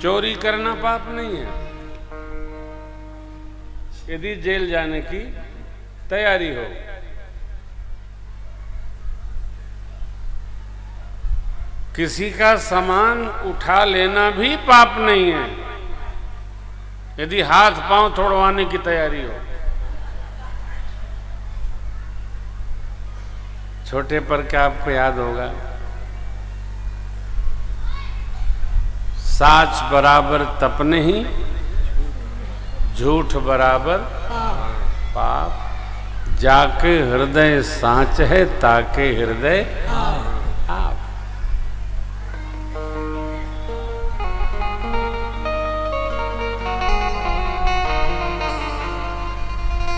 चोरी करना पाप नहीं है। यदि जेल जाने की तैयारी हो, किसी का सामान उठा लेना भी पाप नहीं है, यदि हाथ पांव तोड़वाने की तैयारी हो। छोटे पर क्या आपको याद होगा, साच बराबर तप नहीं, झूठ बराबर पाप। जाके हृदय साच है, ताके हृदय आप।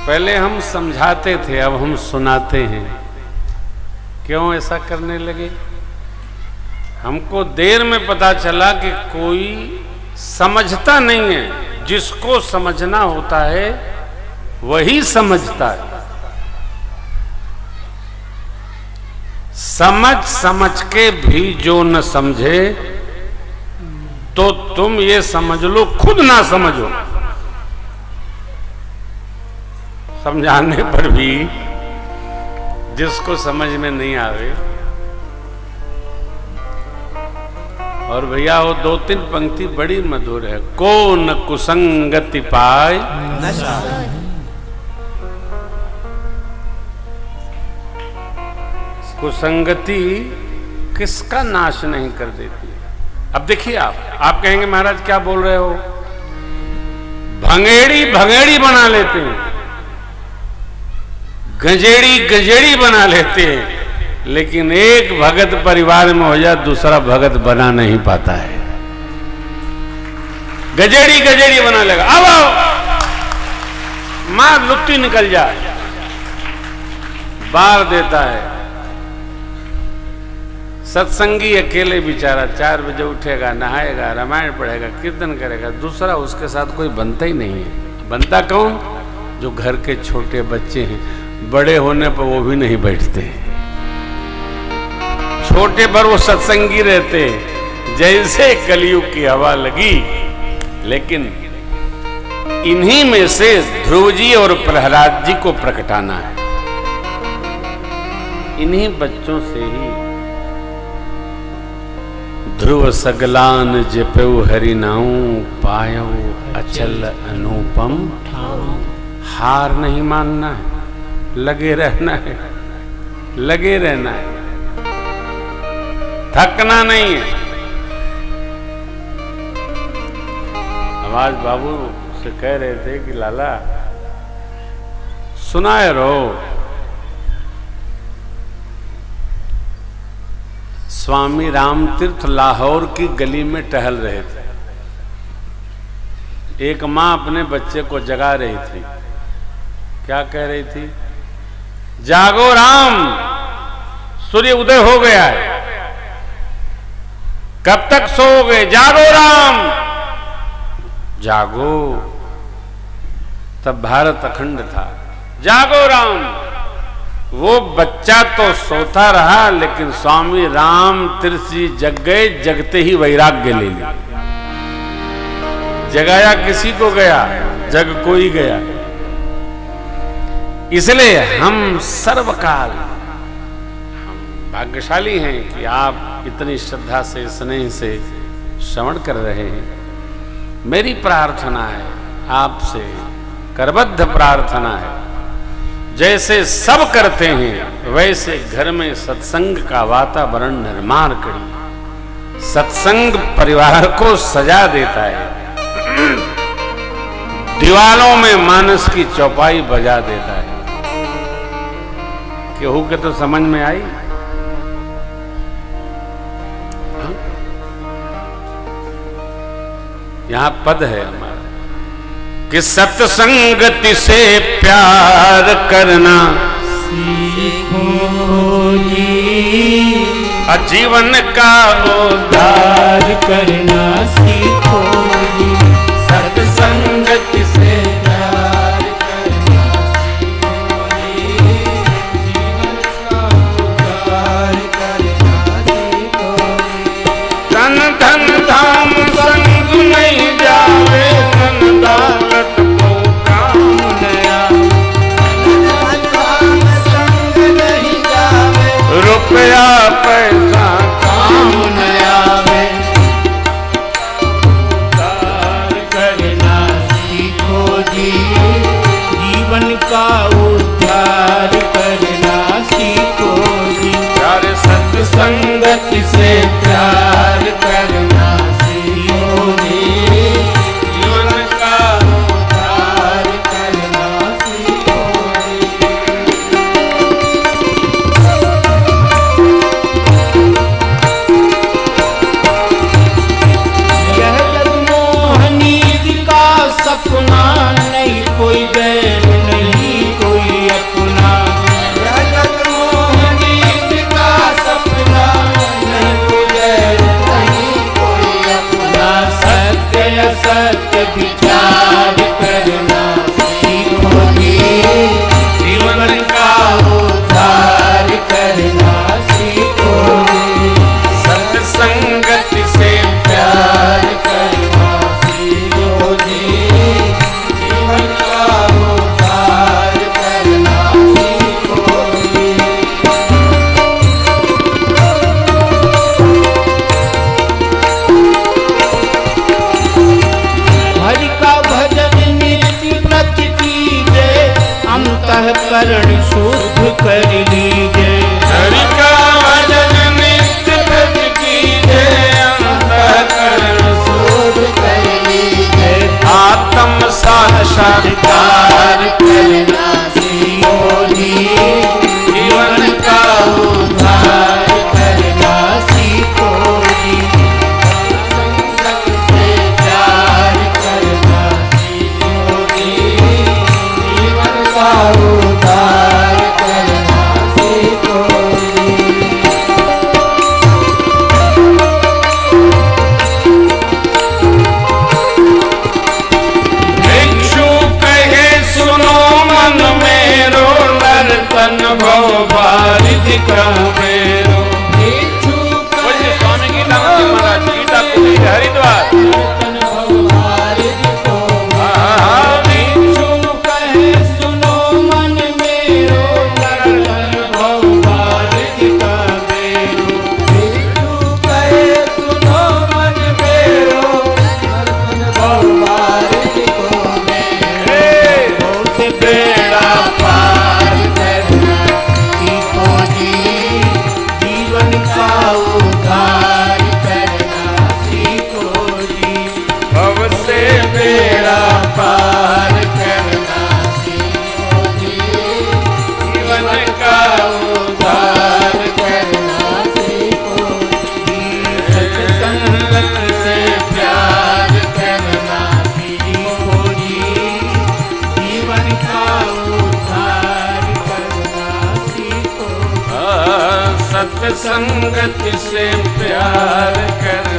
पहले हम समझाते थे, अब हम सुनाते हैं। क्यों ऐसा करने लगे? हमको देर में पता चला कि कोई समझता नहीं है। जिसको समझना होता है वही समझता है। समझ के भी जो न समझे, तो तुम ये समझ लो खुद ना समझो। समझाने पर भी जिसको समझ में नहीं आवे, और भैया वो 2-3 पंक्ति बड़ी मधुर है। को न कुसंगति पाए, कुसंगति किसका नाश नहीं कर देती। अब देखिए, आप कहेंगे महाराज क्या बोल रहे हो, भंगेड़ी भंगेड़ी बना लेते हैं, गजेड़ी गजेड़ी बना लेते हैं, लेकिन एक भगत परिवार में हो जाए दूसरा भगत बना नहीं पाता है। गजेड़ी गजेड़ी बना लेगा, अब आओ मां लुट्टी निकल जाए, बार देता है। सत्संगी अकेले बेचारा 4 बजे उठेगा, नहाएगा, रामायण पढ़ेगा, कीर्तन करेगा, दूसरा उसके साथ कोई बनता ही नहीं है। बनता कौन? जो घर के छोटे बच्चे हैं, बड़े होने पर वो भी नहीं बैठते हैं। छोटे पर वो सत्संगी रहते हैं, जैसे कलयुग की हवा लगी। लेकिन इन्हीं में से ध्रुव जी और प्रहलाद जी को प्रकटाना है। इन्हीं बच्चों से ही ध्रुव सगलान जपऊ हरि नाऊ, पायो अचल अनुपम। हार नहीं मानना है, लगे रहना है, लगे रहना है, थकना नहीं है। आवाज बाबू से कह रहे थे कि लाला सुनाए रहो। स्वामी रामतीर्थ लाहौर की गली में टहल रहे थे। एक मां अपने बच्चे को जगा रही थी। क्या कह रही थी? जागो राम, सूर्य उदय हो गया है, कब तक सोओगे? जागो राम, जागो। तब भारत अखंड था। जागो राम। वो बच्चा तो सोता रहा, लेकिन स्वामी राम तीर्थ जी जग गए। जगते ही वैराग्य ले लिया। जगाया किसी को गया, जग कोई गया। इसलिए हम सर्वकाल भाग्यशाली हैं कि आप इतनी श्रद्धा से, स्नेह से श्रवण कर रहे हैं। मेरी प्रार्थना है आपसे, करबद्ध प्रार्थना है, जैसे सब करते हैं वैसे घर में सत्संग का वातावरण निर्माण करिए। सत्संग परिवार को सजा देता है, दीवालों में मानस की चौपाई बजा देता है। केहू के तो समझ में आई? यहां पद है हमारा कि सत्संगति से प्यार करना सीखो जी, जीवन का उद्धार करना सीखो जी। सत्संगति से प्यार करना सीखो जी, जीवन का उद्धार करना सीखो जी। तन धन धाम संग सत्य विचार करना सीखो जी, जीवन का उद्धार करना सीखो जी, सत्संगत से प्यार करना सीखो जी, जीवन का उद्धार करना सीखो जी। हरि का भजन नित्य प्रति कीजे, अंतःकरण शुद्ध कर लीजे। हरि का भजन नित्य प्रति कीजे, अंतःकरण शुद्ध कर लीजे। आत्म साक्षात्कार करना सीखो जी, जीवन का उद्धार करना सीखो जी, संसद से प्यार करना सीखो जी, जीवन का उद्धार करना सीखो जी। भिक्षु कहे सुनो मन मेरो, नर्तन भव बारिधि मेरो। भिक्षु पूज्य स्वामी गीतानंद महाराज गीता कुटीर हरिद्वार। कीर्तन भगवारिधि को भिक्षु कहे सुनो मन मेरो, नर्तन भगवारिधि का मेरो। भिक्षु कहे सुनो मन मेरो, नर्तन भगवारिधि को मेरो। बहुत बेड़ा पार करना सीखो जी, जीवन का उद्धार करना सीखो जी, भव से बेड़ा पार करना सीखो जी, जीवन का उद्धार करना सीखो जी, सत्संगत से प्यार करना सीखो जी, जीवन का उद्धार करना सीखो। सत्संगत से प्यार कर